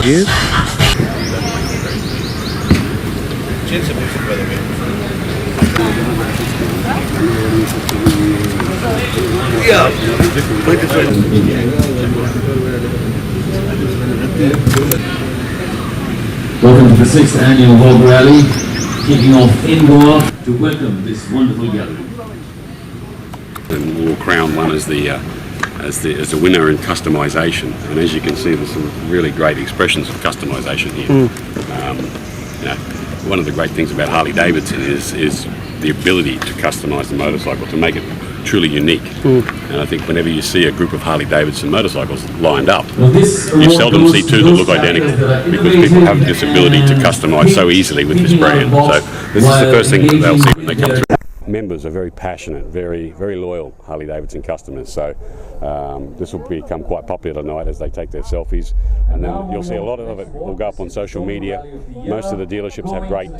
years. Welcome to the 6th annual HOG Rally, kicking off in Goa to welcome this wonderful gathering. And we'll crown one as the winner in customisation. And as you can see, there's some really great expressions of customisation here. You know, one of the great things about Harley Davidson is the ability to customise the motorcycle, to make it truly unique. And I think whenever you see a group of Harley Davidson motorcycles lined up, you seldom see two that look identical, because people have this ability to customise so easily with this brand. So this is the first thing that they'll see when they come through. Members are very passionate, very loyal Harley Davidson customers, so this will become quite popular tonight as they take their selfies, and then you'll see a lot of it will go up on social media. Most of the dealerships have great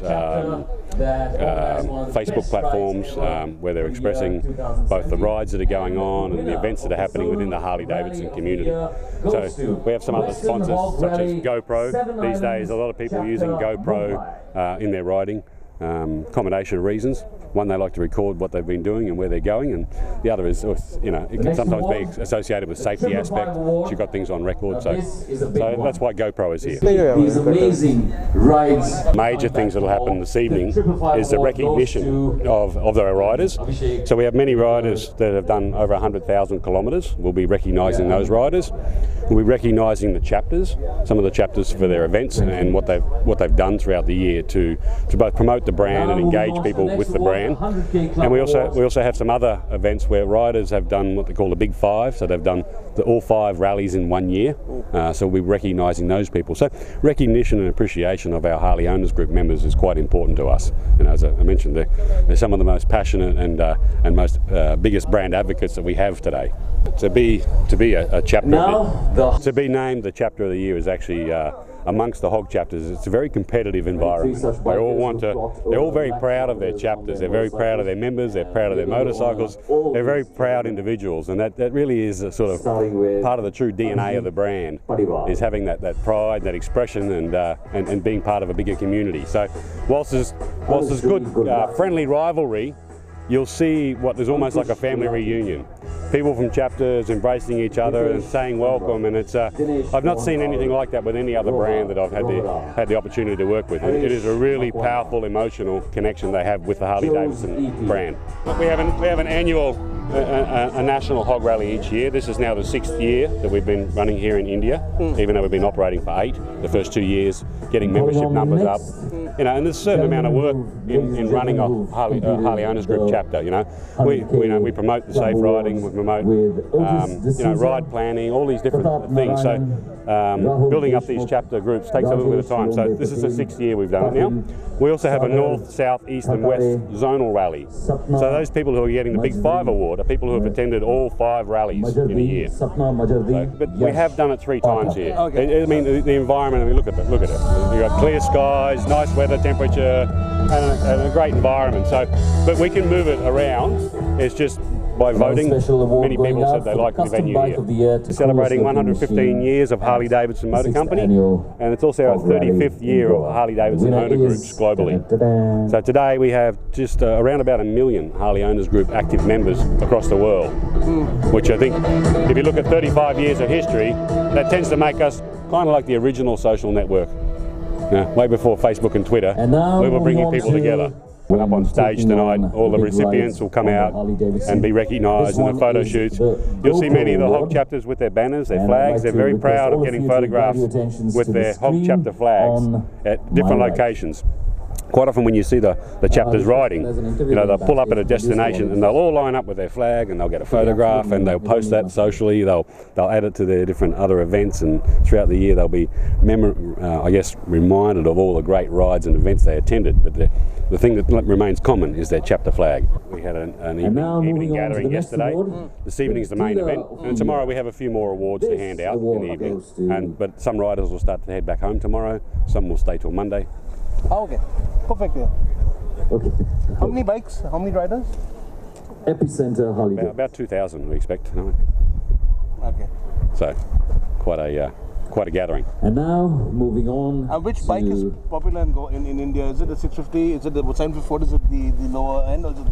Facebook platforms where they're expressing both the rides that are going on and the events that are happening within the Harley Davidson community. So we have some other sponsors such as GoPro. These days a lot of people are using GoPro in their riding. Combination of reasons. One, they like to record what they've been doing and where they're going, and the other is, you know, it can sometimes be associated with safety aspect. You've got things on record, so that's why GoPro is here. These amazing rides. Major things that will happen this evening is the recognition of their riders. So we have many riders that have done over 100,000 kilometres. We'll be recognising those riders. We'll be recognising the chapters, some of the chapters for their events and what they've done throughout the year to both promote the brand and engage people with the brand. And we also have some other events where riders have done what they call the Big Five, so they've done all 5 rallies in 1 year. So we'll be recognising those people. So recognition and appreciation of our Harley Owners Group members is quite important to us. You know, as I mentioned, they're some of the most passionate and most biggest brand advocates that we have today. To be a chapter, to be named the chapter of the year is actually amongst the HOG chapters. It's a very competitive environment. They're all very proud of their chapters. They're very proud of their members. They're proud of their motorcycles. They're very proud individuals, and that really is a sort of part of the true DNA of the brand, is having that pride, that expression, and being part of a bigger community. So whilst there's good friendly rivalry, you'll see what is almost like a family reunion. People from chapters embracing each other and saying welcome, and it's I've not seen anything like that with any other brand that I've had the opportunity to work with. It is a really powerful emotional connection they have with the Harley Davidson brand. We have an annual a national HOG rally each year. This is now the 6th year that we've been running here in India, even though we've been operating for 8. The first 2 years, getting membership numbers up. You know, and there's a certain amount of work in running a Harley Owners Group chapter. You know, we promote the safe riding, we promote you know, ride planning, all these different things. So building up these chapter groups takes a little bit of time. So this is the 6th year we've done it now. We also have a north, south, east and west zonal rally. So those people who are getting the Big 5 award are people who have attended all 5 rallies in a year. So, but we have done it 3 times here. I mean, the environment, I mean, look at it. You've got clear skies, nice weather, temperature, and a great environment. So, but we can move it around. It's just by voting. Many people said they like the venue here. Celebrating 115 years of Harley Davidson Motor Company, and it's also our 35th year of Harley Davidson owner groups globally. So today we have just around about 1 million Harley Owners Group active members across the world, which I think, if you look at 35 years of history, that tends to make us kind of like the original social network. Way before Facebook and Twitter, we were bringing people together. And up on stage tonight, all the recipients will come out and be recognised in the photo shoots. You'll see many of the HOG chapters with their banners, their flags. They're very proud of getting photographs with their HOG chapter flags at different locations. Quite often when you see the chapters riding, you know, they'll pull up at a destination and they'll all line up with their flag and they'll get a photograph and they'll post that socially. They'll add it to their different other events, and throughout the year they'll be I guess reminded of all the great rides and events they attended. But the thing that remains common is their chapter flag. We had an evening gathering yesterday. This evening is the main event, and tomorrow we have a few more awards to hand out in the evening. But some riders will start to head back home tomorrow. Some will stay till Monday. Okay, perfect. Okay. How many bikes? How many riders? Epicenter Harley. About 2,000 we expect. Okay. So quite quite a gathering. And now, moving on. Which bike is popular in India? Is it the 650? Is it the 754? Is it the lower end, or is it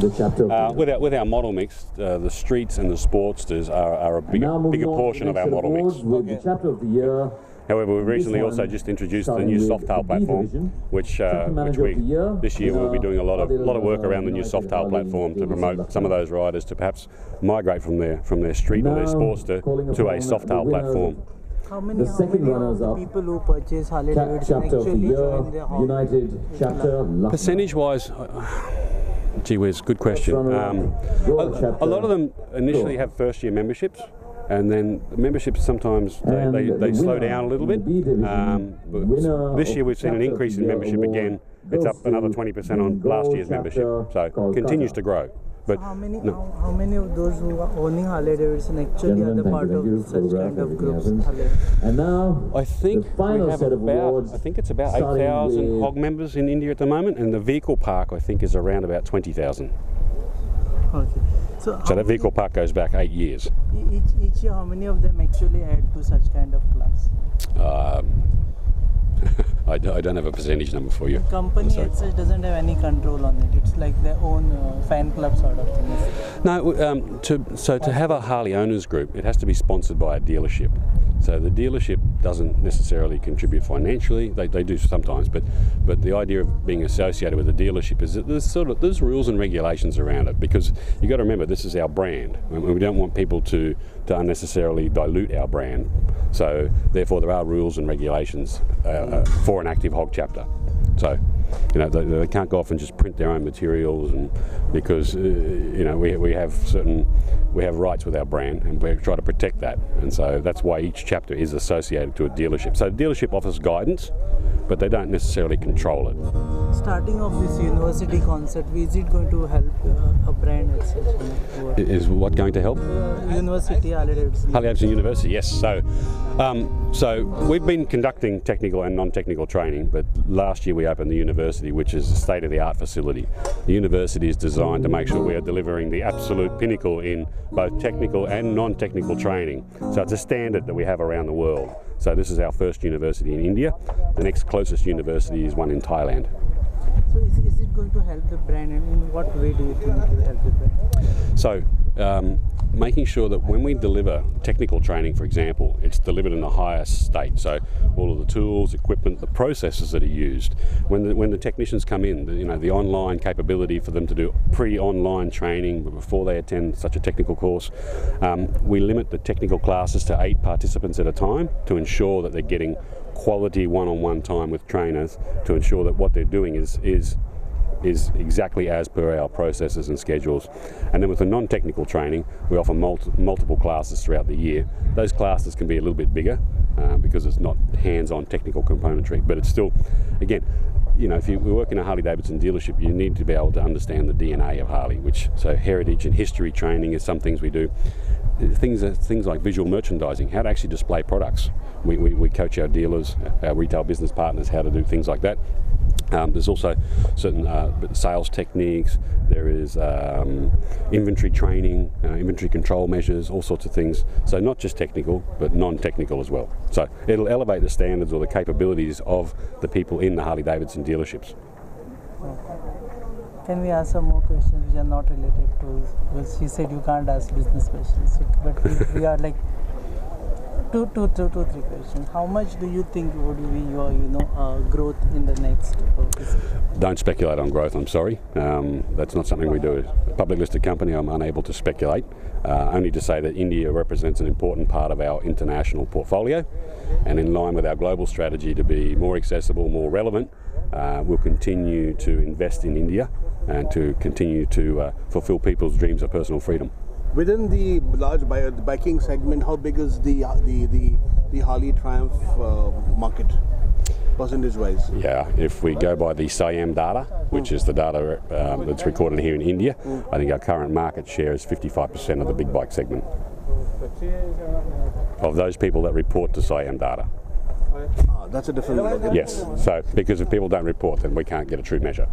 the chapter? With our model mix, the streets and the Sportsters are a bigger portion of our model mix. With the chapter of the year. However, we recently also just introduced the new Softail platform, which this year we'll be doing a lot of work around the new Softail platform to promote some of those riders to perhaps migrate from their street or their Sportster to a Softail platform. How many people who purchase Harley Davidson actually join the HOG? United chapter. Percentage-wise, gee whiz, good question. A lot of them initially have first-year memberships. And then the memberships sometimes they slow down a little bit. But this year we've seen an increase in membership again. It's up another 20% on last year's membership, so it continues to grow. But how many of those who are owning Harley Davidson actually are the part of such kind of groups? And now I think it's about 8,000 HOG members in India at the moment, and the vehicle park I think is around about 20,000. Okay. So that vehicle park goes back 8 years. Each year, how many of them actually add to such kind of class? I don't have a percentage number for you. The company itself doesn't have any control on it. It's like their own fan club sort of thing. No, to have a Harley owners group, it has to be sponsored by a dealership. So the dealership doesn't necessarily contribute financially. They do sometimes, but the idea of being associated with a dealership is that there's rules and regulations around it, because you've got to remember this is our brand, and we don't want people to unnecessarily dilute our brand. So therefore there are rules and regulations for an active HOG chapter. So they can't go off and just print their own materials, and because we have rights with our brand, and we try to protect that, and so that's why each chapter is associated to a dealership. So the dealership offers guidance, but they don't necessarily control it. Starting off this university concept, is it going to help a brand as such? Is what going to help? University, Harley Davidson. Harley Davidson University, yes. So we've been conducting technical and non-technical training, but last year we opened the university, which is a state-of-the-art facility. The university is designed to make sure we are delivering the absolute pinnacle in both technical and non-technical training. So it's a standard that we have around the world. So this is our first university in India. The next closest university is one in Thailand. So is it going to help the brand, and in what way do you think it will help the brand? So making sure that when we deliver technical training, for example, it's delivered in the highest state. So all of the tools, equipment, the processes that are used. When the technicians come in, the online capability for them to do pre-online training before they attend such a technical course. We limit the technical classes to 8 participants at a time to ensure that they're getting quality one-on-one time with trainers, to ensure that what they're doing is exactly as per our processes and schedules. And then with the non-technical training, we offer multiple classes throughout the year. Those classes can be a little bit bigger because it's not hands-on technical componentry, but it's still, again, if you work in a Harley Davidson dealership, you need to be able to understand the DNA of Harley, so heritage and history training is some things we do. Things like visual merchandising, how to actually display products. We coach our dealers, our retail business partners, how to do things like that. There's also certain sales techniques, there is inventory training, inventory control measures, all sorts of things. So not just technical, but non-technical as well. So it'll elevate the standards or the capabilities of the people in the Harley Davidson dealerships. Can we ask some more questions which are not related to, because she said you can't ask business questions, but we are like two, three questions. How much do you think would be your growth in the next Don't speculate on growth, I'm sorry. That's not something we do. As a public listed company, I'm unable to speculate. Only to say that India represents an important part of our international portfolio, and in line with our global strategy to be more accessible, more relevant, we'll continue to invest in India and to continue to fulfill people's dreams of personal freedom. Within the large biking segment, how big is the Harley Triumph market, percentage-wise? Yeah, if we go by the SIAM data, which is the data that's recorded here in India, I think our current market share is 55% of the big bike segment. Of those people that report to SIAM data. That's a different look. Yes, so because if people don't report, then we can't get a true measure.